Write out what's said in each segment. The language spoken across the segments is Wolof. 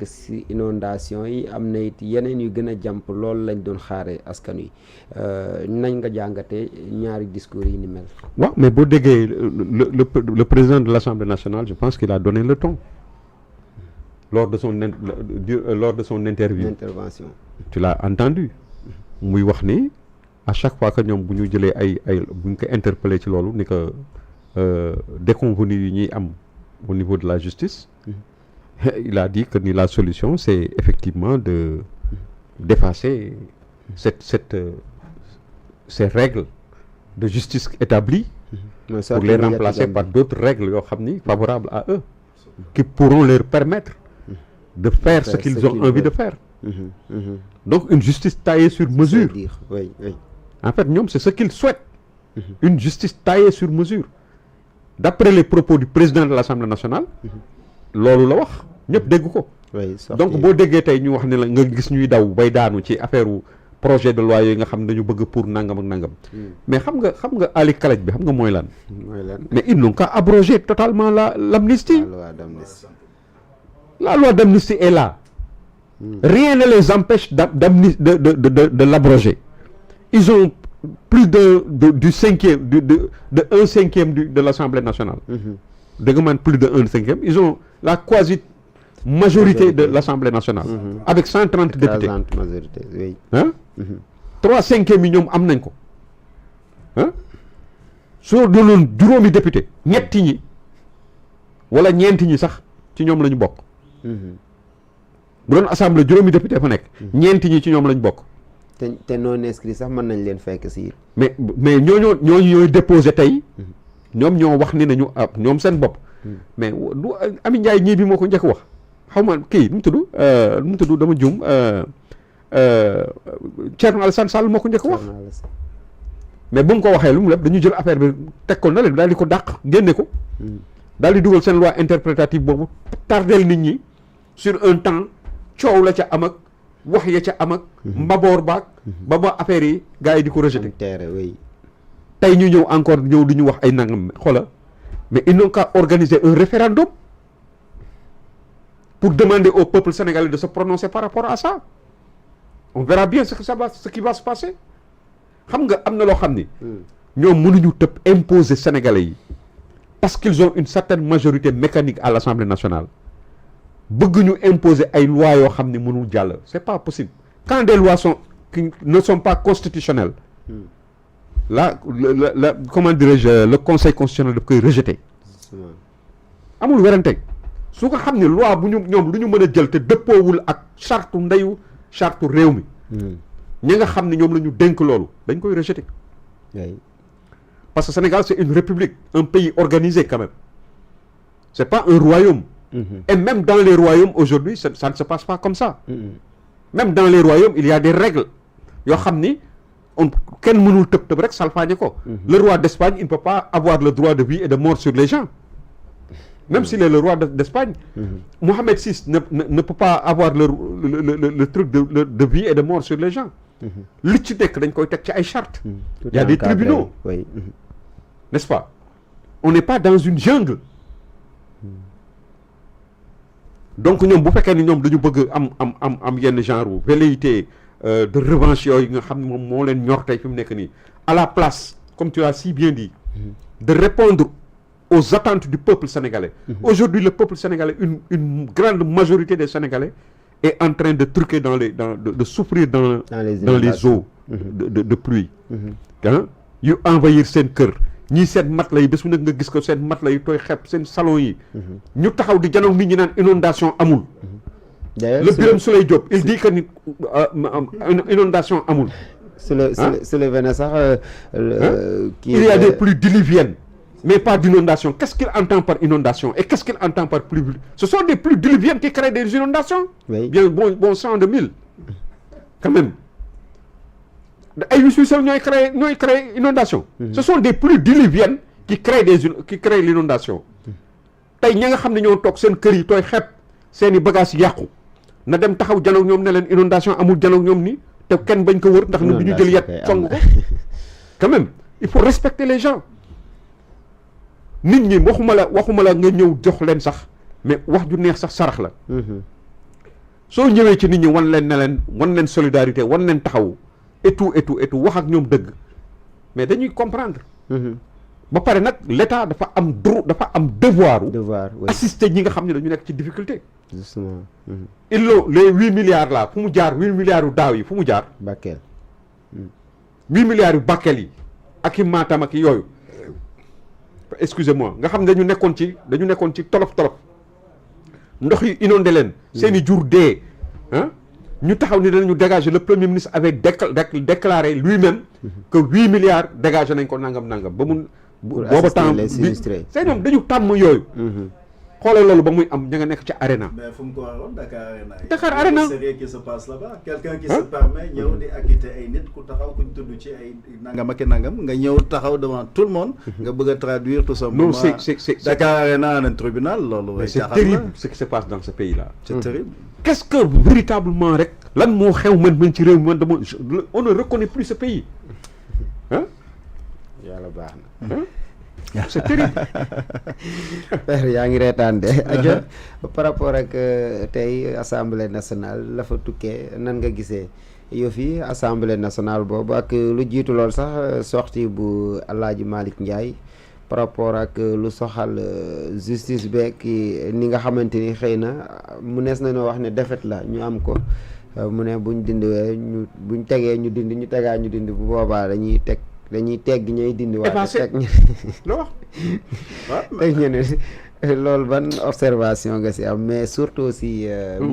si inondation yi am na it yeneen yu gën a jàmp loolu lañ doon xaare askan wi nañ nga jàngatee ñaari discours yi ni mel. waaw mais boo déggee le président de l'Assemblée nationale je pense qu'il a donné le ton lors de son intervention. Tu l'as entendu muy wax ni à chaque fois que ñoom bu ñu jëlee ay bu ñu ko interpellé ci loolu ni que déconvenus yi ñuy am au niveau de la justice. Il a dit que la solution c'est effectivement d'effacer ces règles de justice établies pour les remplacer par d'autres règles yoo xam ni favorables à eux qui pourront leur permettre de faire ce qu'ils ont envie de faire. Donc une justice taillée sur mesure. Oui. En fait ñoom c'est ce qu'ils souhaitent. Une justice taillée sur mesure. D'après les propos du président de l'Assemblée nationale loolu la wax ñëpp dégg ko. Donc boo déggee tey ñu wax ne la nga gis ñuy daw bay daanu ci affaire projet de loi yooyu nga xam ne dañu bëgg pour nangam ak nangam. Mais xam nga Ali kalaj bi xam nga mooy lan. Mais ils n'ont qu'à abroger totalement l'amnistie. La loi d'amnistie est là. Rien ne les empêche de l'abroger. Ils ont plus du cinquième de 1/5 de l'Assemblée nationale. Plus de 1/5. Ils ont la quasi majorité de l'Assemblée nationale. Avec 130 députés. 130 majorité, oui. Hein? 3/5 yi ñoom am nañ ko. Hein? Soo doonoon juróomi député ñetti ñi wala ñeenti ñi sax ci ñoom la ñu bokk. Bu doon assemblée juróomi député fa nekk. ñeenti ñi ci ñoom la ñu bokk. te non inscrit sax mën nañ leen fekk si. mais ñooñu déposé tey. ñoom ñoo wax ni nañu ñoom seen bopp. mais du Ami Ndiaye ñii bi moo ko njëkk wax xaw ma kii nu mu tudd dama juum Thierno Alassane Sall moo ko njëkk wax. mais bu mu ko waxee lu mu lépp dañu jël affaire bi teg ko na leen daal di ko dàq génne ko. daal di dugal seen loi interprétative boobu tardeel nit ñi sur un temps coow la ca am ak wax ya ca am ak. mbaboor baag. ba affaire yi gars yi di ko rejeté. tey ñu ñëw encore ñëw di ñu wax ay nangam xoola mais ils n'ont qu'à organiser un référendum pour demander au peuple sénégalais de se prononcer par rapport à ça. On verra bien ce qui va se passer. xam nga am na loo xam ni. ñoom mënuñu tëb imposer sénégalais yi parce qu'ils ont une certaine majorité mécanique à l'Assemblée nationale bëgg ñu imposer ay lois yoo xam ni mënul jàll c'est pas possible quand des lois qui ne sont pas constitutionnelles. Là comment dirais-je le conseil constitutionnel daf koy rejeter. Amul werante su ko xam ne loi bu ñoom lu ñu mën a jël te dëppoowul ak charte réew mi. ñi nga xam ne ñoom la ñu dénk loolu dañ koy rejeter. Parce que Sénégal c'est une république un pays organisé quand même c'est pas un royaume. Et même dans les royaumes aujourd'hui ça ne se passe pas comme ça. Même dans les royaumes il y a des règles yoo xam ni kenn mënul tëb rek salfaañe ko. Le roi d'Espagne il ne peut pas avoir le droit de vie et de mort sur les gens même s'il est le roi d'Espagne. Mohamed VI ne peut pas avoir le truc de vie et de mort sur les gens. Li ci nekk dañ koy teg ci ay chartes. Il y a des tribunaux. N'est-ce pas? On n'est pas dans une jungle. Donc ñoom bu fekkee ni ñoom dañu bëgg am yenn genre velléité de revanche yooyu nga xam ne moom moo leen ñor tey fi mu nekk nii à la place comme tu as si bien dit de répondre aux attentes du peuple sénégalais. Aujourd'hui le peuple sénégalais une grande majorité des Sénégalais est en train de truquer de souffrir dans les eaux de pluie. Yu envahir seen kër ñii seen matelas yi bés bu nekk nga gis ko seen matelas yi tooy xepp seen salon yi ñu taxaw di janoog nit ñi naan inondation amul. Le Birame Souleye Diop il dit que ni inondation amul. soulevé na sax il y a des pluies diluviennes mais pas d'inondation. Qu'est-ce qu'il entend par inondation et qu'est-ce qu'il entend par pluie? Ce sont des pluies diluviennes qui créent des inondations. Bien bon sang de mille quand même. Ay wis wisal ñooy créer inondation. Ce sont des pluies diluviennes qui créent l'inondation. Tey ña nga xam ne ñoo toog seen kër yi tooy xepp seeni bagages yàqu na dem taxaw janoog ñoom ne leen inondation amul janoog ñoom ni te kenn bañ ko wër ndax nu bi ñu jël yet song ko quand même il faut respecter les gens. Nit ñi waxuma la nga ñëw jox leen sax mais wax ju neex sax sarax la. soo ñëwee ci nit ñi wan leen solidarité wan leen taxaw et tout wax ak ñoom dëgg mais dañuy comprendre. ba pare nag l'État dafa am devoir assister ñi nga xam ne dañu nekk ci difficulté. Justement. les 8 milliards là fu mu jaar 8 milliards yu daaw yi fu mu jaar. Bakel. 8 milliards yu Bakel yi ak i Matam ak yooyu excusez-moi nga xam ne dañu nekkoon ci tolof ndox yi inondé leen. seen i jur dee ñu taxaw ni danañu dégager le premier ministre avait déclaré lui-même que 8 milliards dégagé nañ ko nangam ba mun. booba temps bi c'est ñoom dañu tàmm yooyu. xoolal loolu ba muy am ña nga nekk ci Arena. mais fu mu ko waxoon Dakar Arena sérieux qui se passe là-bas quelqu'un qui se permet ñëw di acquitter ay nit ku taxaw kuñ tudd ci ay nangam ak nangam nga ñëw taxaw devant tout le monde. nga bëgg a traduire tout simplement. non c'est Dakar Arena en un tribunal loolu. c'est terrible ce qui se passe dans ce pays-là. c'est terrible. qu'est-ce que véritablement rek lan moo xew man ci réew mi man dama on ne reconnaît plus ce pays yàlla baax na. c'est terrible. père yaa ngi reetaan de aja par rapport ak tey assemblée nationale la fa tukkee nan nga gisee yow fii assemblée nationale boobu ak lu jiitu lool sax sortie bu Alaaji Malick Ndiaye par rapport ak lu soxal justice beeg ni nga xamante ni xëy na mu nees nañoo wax ne défaite la ñu am ko mu ne buñ dindiwee buñ tegee ñu dindi ñu tegaa ñu dindi bu boobaa dañuy tegg ñooy dindi waaye teg loo wax teg ñu ne loolu ban observation nga si am mais surtout aussi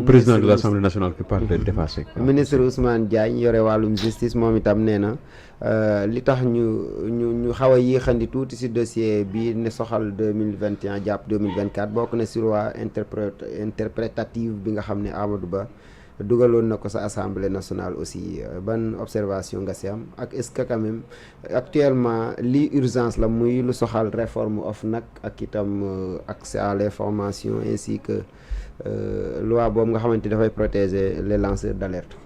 président de l'Assemblée nationale qui parle d'effacer ministre Ousmane Diagne yore wàllum justice moom itam nee na li tax ñu xaw a yéexandi tuuti si dossier bi ne soxal 2021 jàpp 2024 bokk na si loi interprétative bi nga xam ne Amadou Ba dugaloon na ko sa assemblée nationale aussi ban observation nga si am ak est-ce que quand même actuellement lii urgence la muy lu soxal réforme OFNAC ak itam accès à l'information ainsi que loi boobu nga xamante dafay protéger les lanceurs d'alerte.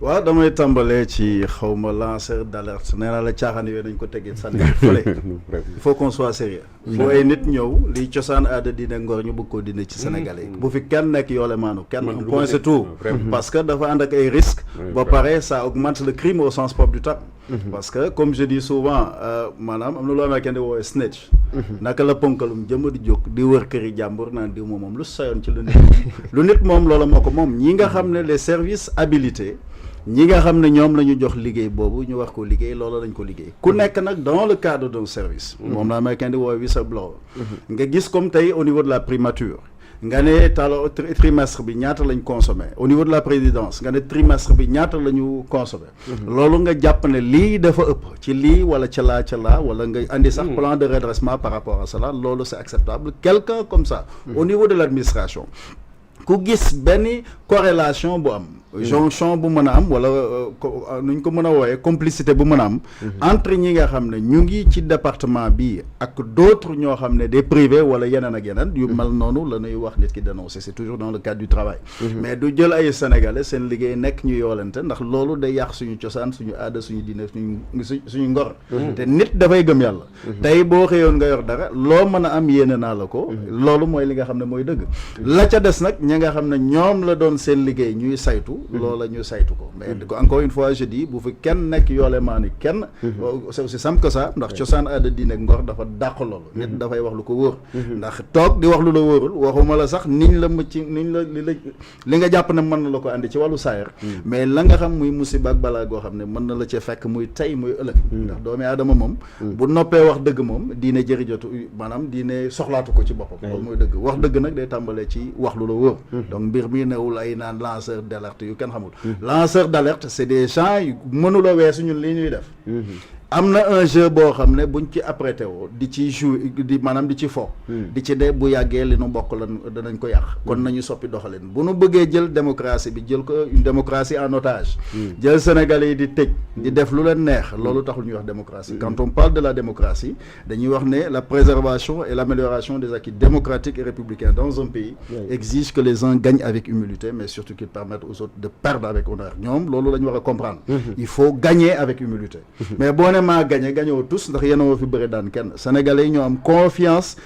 waaw damay tàmbalee ci xawma lanceur d'alerte nee naa la caaxaan yooyu dañ ko tegee sànni fële il faut qu'on soit sérieux foo ay nit ñëw liy cosaan aada diine ngor ñu bëgg koo dindi ci Sénégalais yi bu fi kenn nekk yoole maanu kenn un point c'est tout parce que dafa ànd ak ay risques ba pare ça augmente le crime au sens propre du terme parce que comme je dis souvent maanaam am na loo amee kenn di woowee snitch naka la ponkalum jëm di jóg di wër këri jàmbur naan diw moom lu sayoon ci lu nit moom loola moo ko moom ñi nga xam ne les services habilités ñi nga xam ne ñoom la ñu jox liggéey boobu ñu wax ko liggéey loolu lañ ko liggéey ku nekk nag dans le cadre d'un service moom la américain di woowe whistleblower nga gis comme tey au niveau de la primature nga ne trimestre bi ñaata lañ consommé au niveau de la présidence nga ne trimestre bi ñaata la ñu consommé loolu nga jàpp ne lii dafa ëpp ci lii wala ca laa wala nga andi sax plan de redressement par rapport à cela loolu c'est acceptable quelqu'un comme ça au niveau de l'administration ku gis benn corrélation bu am jonction bu mën a am wala nuñ ko mën a wooyee complicité bu mën a am entre ñi nga xam ne ñu ngi ci département bi ak d'autres ñoo xam ne des privés wala yeneen ak yeneen yu mel noonu la ñuy wax nit ki dénoncer c'est toujours dans le cadre du travail mais du jël ay sénégalais seen liggéey nekk ñu yoolante ndax loolu day yàq suñu cosaan suñu aada suñu diine suñu ngor te nit dafay gëm yàlla tey boo xëyoon nga yor dara loo mën a am yéene naa la ko loolu mooy li nga xam ne mooy dëgg la ca des nag ñi nga xam ne ñoom la doon seen liggéey ñuy saytu loola ñu saytu ko mais encore une fois je dis bu fi kenn nekk yoole maa ni kenn c'est aussi simple que ça ndax cosaan aada diine ak ngor dafa dàq loolu nit dafay wax lu ko wóor ndax toog di wax lu la wóorul waxuma la sax niñ la li nga jàpp ne mën na la ko andi ci wàllu saayar mais la nga xam muy musiba ak balaa goo xam ne mën na la ci fekk muy tey muy ëllëg ndax doomi aadama moom bu noppee wax dëgg moom diine jërijotu maanaam diine soxlaatu ko ci boppam loolu mooy dëgg wax dëgg nag day tàmbalee ci wax lu la wóor donc mbir mi newul ay naan lanceur d'alerte yu kenn xamul lanceur d'alerte c'est des gens yu mënula weesu ñun li ñuy def am na un jeu boo xam ne buñ ci apprêté woo di ci jouer di maanaam di ci fo di ci de bu yàggee li nu bokk lan danañ ko yàq kon nañu soppi doxalin bu nu bëggee jël démocratie bi jël ko une démocratie en otage jël Sénégalais yi di tëj di def lu leen neex loolu taxul ñuy wax démocratie quand on parle de la démocratie dañuy wax ne la préservation et l'amélioration des acquis démocratiques et républicains dans un pays exige que les uns gagnent avec humilité mais surtout qu'ils permettent aux autres de perdre avec honneur ñoom loolu la ñu war a comprendre il faut gagner avec humilité mais boo ne maa gagné gagnewoo tous ndax yéen a fi bëri daan kenn Sénégalais yi ñoo am confiance